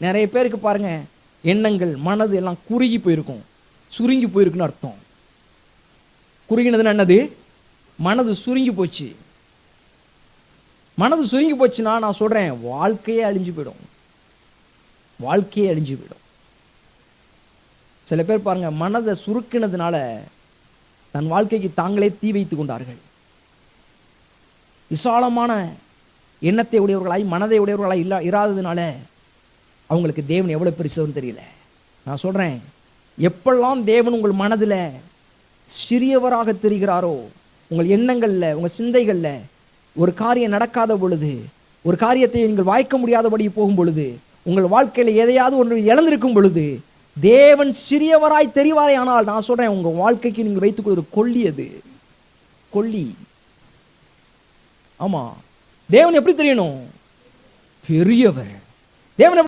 நிறைய பேருக்கு பாருங்க, எண்ணங்கள் மனது எல்லாம் குறுகி போயிருக்கும், சுருங்கி போயிருக்குன்னு அர்த்தம். குறுகினதுன்னா என்னது? மனது சுருங்கி போச்சு. மனது சுருங்கி போச்சுன்னா நான் சொல்றேன், வாழ்க்கையே அழிஞ்சு போயிடும். வாழ்க்கையே அழிஞ்சு போயிடும். சில பேர் பாருங்க, மனதை சுருக்கினதுனால தன் வாழ்க்கைக்கு தாங்களே தீ வைத்துக் கொண்டார்கள். விசாலமான எண்ணத்தை உடையவர்களாய் மனதை உடையவர்களாய் இராததுனால அவங்களுக்கு தேவன் எவ்வளவு பெருசுன்னு தெரியல. நான் சொல்றேன், எப்பெல்லாம் தேவன் உங்கள் மனதில் சிறியவராக தெரிகிறாரோ, உங்கள் எண்ணங்கள்ல உங்க சிந்தைகள்ல ஒரு காரியம் நடக்காத பொழுது, ஒரு காரியத்தை நீங்கள் வாய்க்க முடியாதபடி போகும் பொழுது, உங்கள் வாழ்க்கையில எதையாவது ஒன்று இழந்திருக்கும் பொழுது தேவன் சிறியவராய் தெரிவாரே. ஆனால் நான் சொல்றேன், உங்க வாழ்க்கைக்கு நீங்கள் வைத்துக் ஒரு கொல்லி, அது கொல்லி. ஆமா, தேவன் எப்படி தெரியணும்? பெரியவர். தேவன்